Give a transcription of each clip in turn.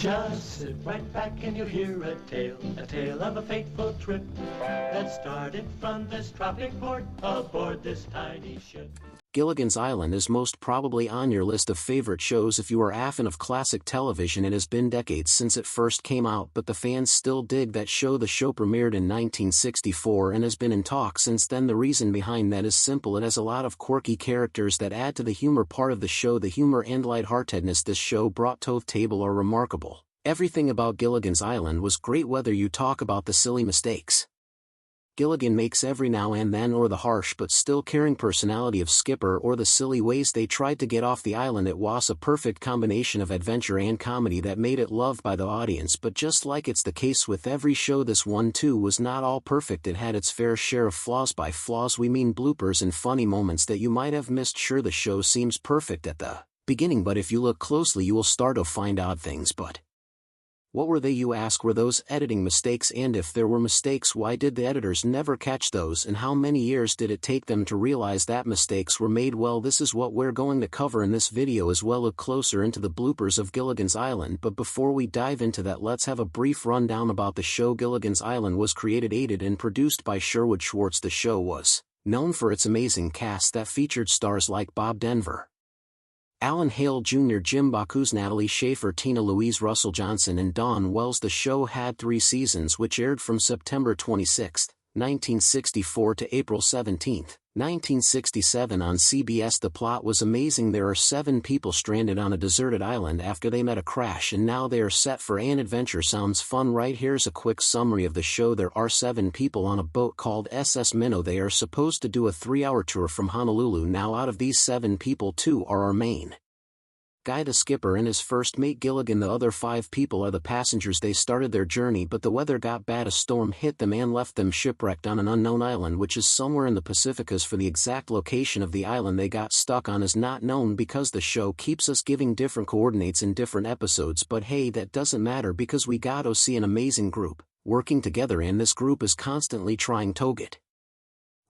Just sit right back and you'll hear a tale of a fateful trip that started from this tropic port aboard this tiny ship. Gilligan's Island is most probably on your list of favorite shows if you are a fan of classic television. It has been decades since it first came out, but the fans still dig that show. The show premiered in 1964 and has been in talk since then. The reason behind that is simple: it has a lot of quirky characters that add to the humor part of the show. The humor and lightheartedness this show brought to the table are remarkable. Everything about Gilligan's Island was great, whether you talk about the silly mistakes Gilligan makes every now and then, or the harsh but still caring personality of Skipper, or the silly ways they tried to get off the island. It was a perfect combination of adventure and comedy that made it loved by the audience. But just like it's the case with every show, this one too was not all perfect. It had its fair share of flaws. By flaws we mean bloopers and funny moments that you might have missed. Sure, the show seems perfect at the beginning, but if you look closely you will start to find odd things. But what were they, you ask? Were those editing mistakes? And if there were mistakes, why did the editors never catch those? And how many years did it take them to realize that mistakes were made? Well, this is what we're going to cover in this video as well. Look closer into the bloopers of Gilligan's Island. But before we dive into that, let's have a brief rundown about the show. Gilligan's Island was created, aided and produced by Sherwood Schwartz. The show was known for its amazing cast that featured stars like Bob Denver, Alan Hale Jr., Jim Backus, Natalie Schafer, Tina Louise, Russell Johnson and Dawn Wells. The show had 3 seasons which aired from September 26, 1964 to April 17, 1967 on CBS. The plot was amazing. There are 7 people stranded on a deserted island after they met a crash, and now they are set for an adventure. Sounds fun, right? Here's a quick summary of the show. There are 7 people on a boat called SS Minnow. They are supposed to do a 3-hour tour from Honolulu. Now out of these 7 people, 2 are our main guy, the skipper, and his first mate Gilligan. The other 5 people are the passengers. They started their journey, but the weather got bad. A storm hit them and left them shipwrecked on an unknown island which is somewhere in the Pacific. As for the exact location of the island they got stuck on is not known, because the show keeps us giving different coordinates in different episodes. But hey, that doesn't matter, because we got to see an amazing group working together, and this group is constantly trying to get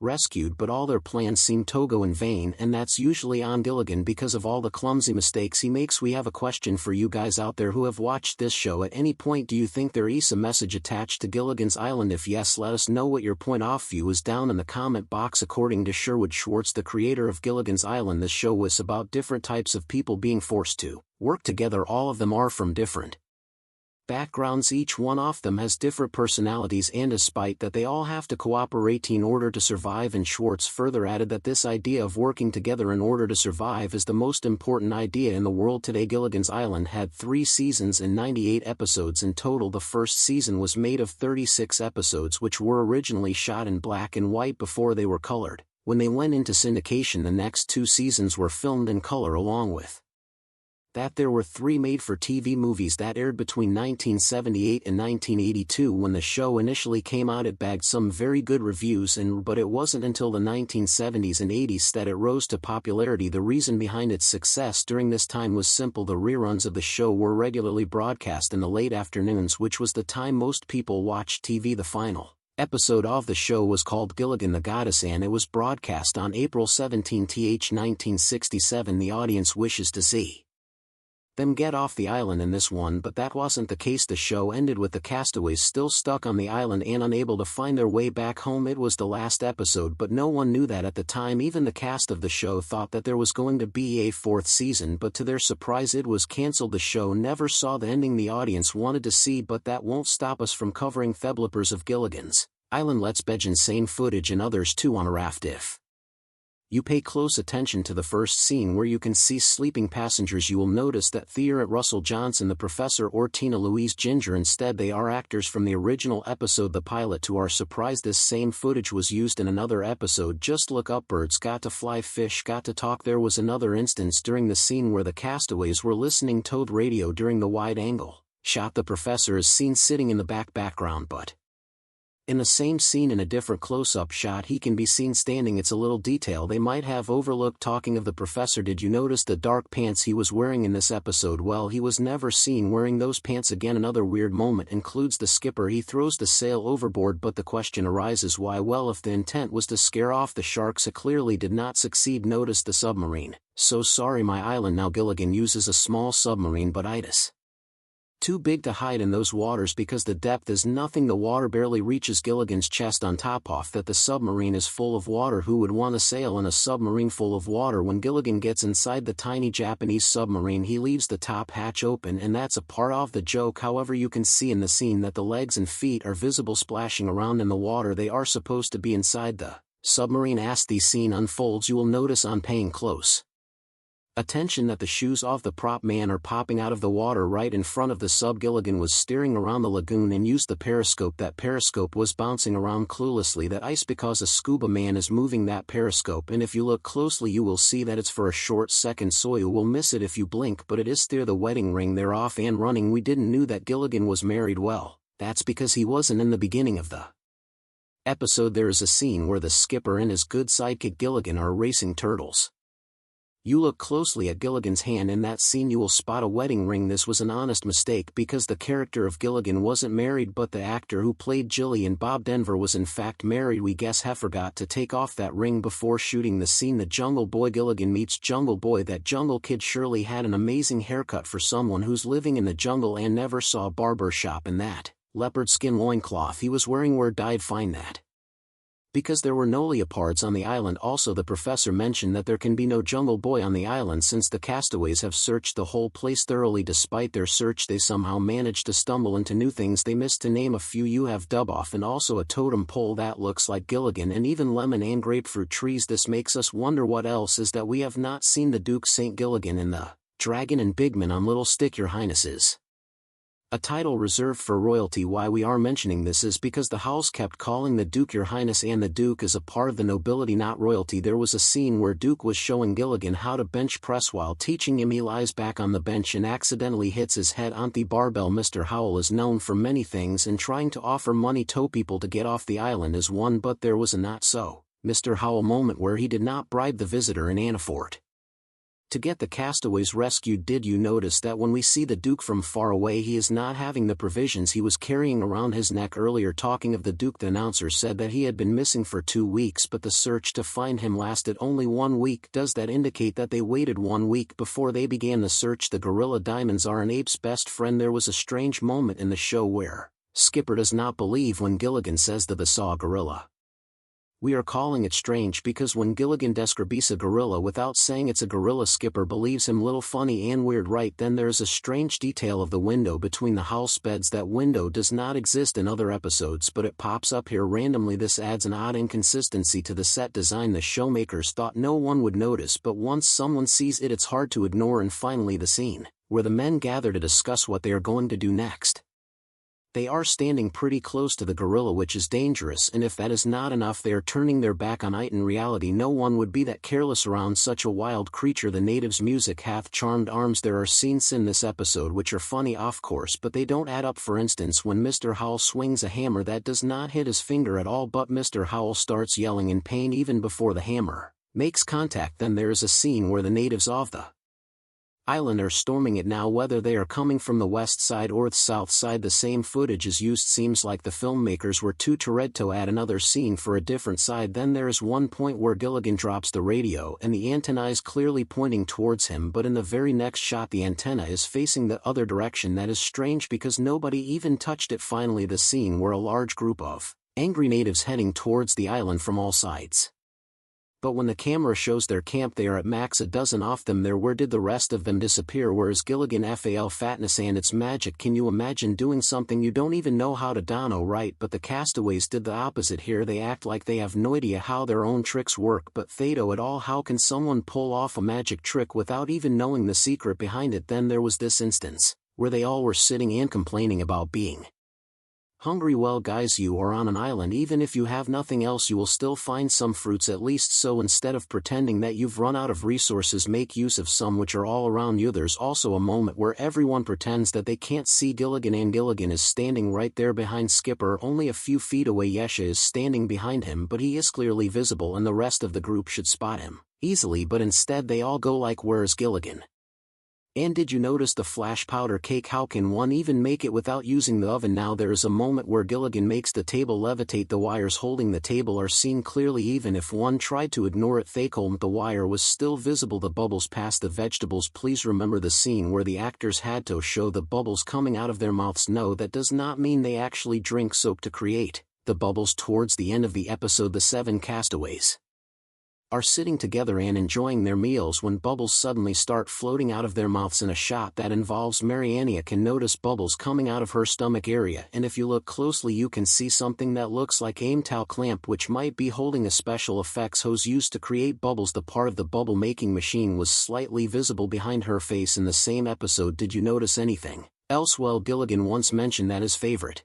rescued, but all their plans seem to go in vain, and that's usually on Gilligan because of all the clumsy mistakes he makes. We have a question for you guys out there who have watched this show. At any point, do you think there is a message attached to Gilligan's Island? If yes, let us know what your point of view is down in the comment box. According to Sherwood Schwartz, the creator of Gilligan's Island, the show was about different types of people being forced to work together. All of them are from different backgrounds. Each one of them has different personalities, and despite that they all have to cooperate in order to survive. And Schwartz further added that this idea of working together in order to survive is the most important idea in the world today. Gilligan's Island had 3 seasons and 98 episodes in total. The first season was made of 36 episodes which were originally shot in black and white before they were colored. When they went into syndication, the next 2 seasons were filmed in color. Along with that, there were 3 made-for-TV movies that aired between 1978 and 1982. When the show initially came out, it bagged some very good reviews, but it wasn't until the 1970s and 80s that it rose to popularity. The reason behind its success during this time was simple: the reruns of the show were regularly broadcast in the late afternoons, which was the time most people watched TV. The final episode of the show was called Gilligan the Goddess, and it was broadcast on April 17, 1967. The audience wishes to see them get off the island in this one, but that wasn't the case. The show ended with the castaways still stuck on the island and unable to find their way back home. It was the last episode, but no one knew that at the time. Even the cast of the show thought that there was going to be a 4th season, but to their surprise it was cancelled. The show never saw the ending the audience wanted to see, but that won't stop us from covering the bloopers of Gilligan's Island. Let's beg insane footage and others too on a raft. If you pay close attention to the first scene where you can see sleeping passengers, you will notice that Thea Russell Johnson, the professor, or Tina Louise Ginger. Instead, they are actors from the original episode, the pilot. To our surprise, this same footage was used in another episode. Just look up: birds got to fly, fish got to talk. There was another instance during the scene where the castaways were listening to the radio. During the wide-angle shot, the professor is seen sitting in the background, but in the same scene in a different close-up shot he can be seen standing. It's a little detail they might have overlooked. Talking of the professor, did you notice the dark pants he was wearing in this episode? Well, he was never seen wearing those pants again. Another weird moment includes the skipper. He throws the sail overboard, but the question arises why? Well, if the intent was to scare off the sharks, it clearly did not succeed. Notice the submarine. So sorry, my island. Now Gilligan uses a small submarine, but itis Too big to hide in those waters because the depth is nothing, the water barely reaches Gilligan's chest. On top of that, the submarine is full of water. Who would want to sail in a submarine full of water? When Gilligan gets inside the tiny Japanese submarine, he leaves the top hatch open, and that's a part of the joke. However, you can see in the scene that the legs and feet are visible splashing around in the water. They are supposed to be inside the submarine. As the scene unfolds, you will notice on paying close attention that the shoes of the prop man are popping out of the water right in front of the sub. Gilligan was steering around the lagoon and used the periscope. That periscope was bouncing around cluelessly that ice because a scuba man is moving that periscope, and if you look closely you will see that it's for a short second, so you will miss it if you blink, but it is there. The wedding ring, they're off and running. We didn't knew that Gilligan was married. Well, that's because he wasn't in the beginning of the episode. There is a scene where the skipper and his good sidekick Gilligan are racing turtles. You look closely at Gilligan's hand in that scene, you will spot a wedding ring. This was an honest mistake because the character of Gilligan wasn't married, but the actor who played Gilligan, Bob Denver, was in fact married. We guess he forgot to take off that ring before shooting the scene. The Jungle Boy, Gilligan meets Jungle Boy. That jungle kid surely had an amazing haircut for someone who's living in the jungle and never saw a barber shop. In that leopard skin loincloth he was wearing, where died find that? Because there were no leopards on the island. Also, the professor mentioned that there can be no Jungle Boy on the island since the castaways have searched the whole place thoroughly. Despite their search, they somehow managed to stumble into new things they missed. To name a few, you have Duboff and also a totem pole that looks like Gilligan, and even lemon and grapefruit trees. This makes us wonder what else is that we have not seen. The Duke St. Gilligan and the Dragon and Bigman on Little Stick, Your Highnesses. A title reserved for royalty. Why we are mentioning this is because the house kept calling the Duke Your Highness, and the Duke is a part of the nobility, not royalty. There was a scene where Duke was showing Gilligan how to bench press. While teaching him, he lies back on the bench and accidentally hits his head on the barbell. Mr. Howell is known for many things, and trying to offer money to people to get off the island is one, but there was a not so Mr. Howell moment where he did not bribe the visitor in Anafort to get the castaways rescued. Did you notice that when we see the Duke from far away, he is not having the provisions he was carrying around his neck earlier? Talking of the Duke, the announcer said that he had been missing for 2 weeks, but the search to find him lasted only 1 week. Does that indicate that they waited 1 week before they began the search? The gorilla diamonds are an ape's best friend. There was a strange moment in the show where Skipper does not believe when Gilligan says that they saw a gorilla. We are calling it strange because when Gilligan describes a gorilla without saying it's a gorilla, Skipper believes him. Little funny and weird, right? Then there's a strange detail of the window between the house beds. That window does not exist in other episodes, but it pops up here randomly. This adds an odd inconsistency to the set design. The showmakers thought no one would notice, but once someone sees it, it's hard to ignore. And finally, the scene where the men gather to discuss what they are going to do next. They are standing pretty close to the gorilla, which is dangerous, and if that is not enough, they are turning their back on it. In reality, no one would be that careless around such a wild creature. The natives' music hath charmed arms. There are scenes in this episode which are funny, of course, but they don't add up. For instance, when Mr. Howell swings a hammer that does not hit his finger at all, but Mr. Howell starts yelling in pain even before the hammer makes contact. Then there is a scene where the natives of the island are storming it. Now, whether they are coming from the west side or the south side, the same footage is used. Seems like the filmmakers were too tired to add another scene for a different side. Then there is one point where Gilligan drops the radio and the antenna is clearly pointing towards him, but in the very next shot the antenna is facing the other direction. That is strange because nobody even touched it. Finally, the scene where a large group of angry natives heading towards the island from all sides. But when the camera shows their camp, they are at max a dozen of them there. Where did the rest of them disappear? Where is Gilligan? FAL fatness and its magic. Can you imagine doing something you don't even know how to do, right? But the castaways did the opposite here. They act like they have no idea how their own tricks work, but Thedo at all. How can someone pull off a magic trick without even knowing the secret behind it? Then there was this instance where they all were sitting and complaining about being hungry. Well guys, you are on an island. Even if you have nothing else, you will still find some fruits at least. So instead of pretending that you've run out of resources, make use of some which are all around you. There's also a moment where everyone pretends that they can't see Gilligan, and Gilligan is standing right there behind Skipper, only a few feet away. Yesha is standing behind him, but he is clearly visible and the rest of the group should spot him easily, but instead they all go like, where is Gilligan? And did you notice the flash powder cake? How can one even make it without using the oven? Now there is a moment where Gilligan makes the table levitate. The wires holding the table are seen clearly. Even if one tried to ignore it, the wire was still visible. The bubbles past the vegetables. Please remember the scene where the actors had to show the bubbles coming out of their mouths. No, that does not mean they actually drink soap to create the bubbles. Towards the end of the episode, the 7 castaways are sitting together and enjoying their meals when bubbles suddenly start floating out of their mouths. In a shot that involves Mariania can notice bubbles coming out of her stomach area, and if you look closely you can see something that looks like a towel clamp, which might be holding a special effects hose used to create bubbles. The part of the bubble making machine was slightly visible behind her face in the same episode. Did you notice anything else? Well, Gilligan once mentioned that his favorite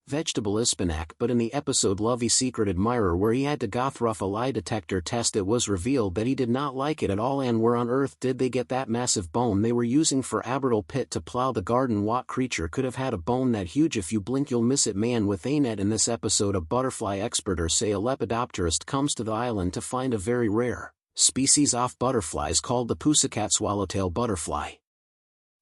vegetable is spinach, but in the episode Lovey's Secret Admirer, where he had to go through a lie detector test, it was revealed that he did not like it at all. And where on earth did they get that massive bone they were using for Abertile Pit to plow the garden? What creature could have had a bone that huge? If you blink you'll miss it. Man with a net. In this episode, a butterfly expert, or say a lepidopterist, comes to the island to find a very rare species of butterflies called the pussycat swallowtail butterfly.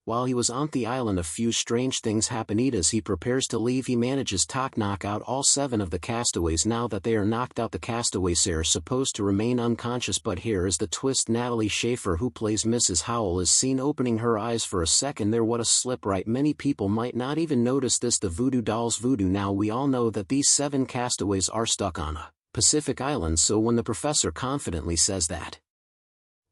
While he was on the island, a few strange things happen. As he prepares to leave, he manages to knock out all 7 of the castaways. Now that they are knocked out, the castaways are supposed to remain unconscious, but here is the twist. Natalie Schafer, who plays Mrs. Howell, is seen opening her eyes for a second there. What a slip, right? Many people might not even notice this. The voodoo doll's voodoo. Now we all know that these 7 castaways are stuck on a Pacific island, so when the professor confidently says that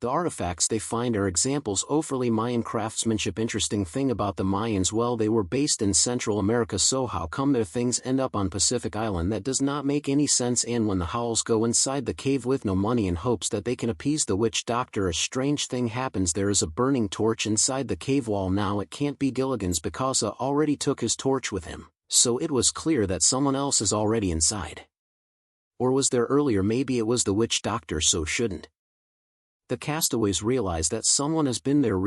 the artifacts they find are examples of early Mayan craftsmanship. Interesting thing about the Mayans, well, they were based in Central America, so how come their things end up on Pacific Island? That does not make any sense. And when the Howells go inside the cave with no money in hopes that they can appease the witch doctor, a strange thing happens. There is a burning torch inside the cave wall. Now it can't be Gilligan's because already took his torch with him, so it was clear that someone else is already inside. Or was there earlier? Maybe it was the witch doctor, so shouldn't the castaways realize that someone has been there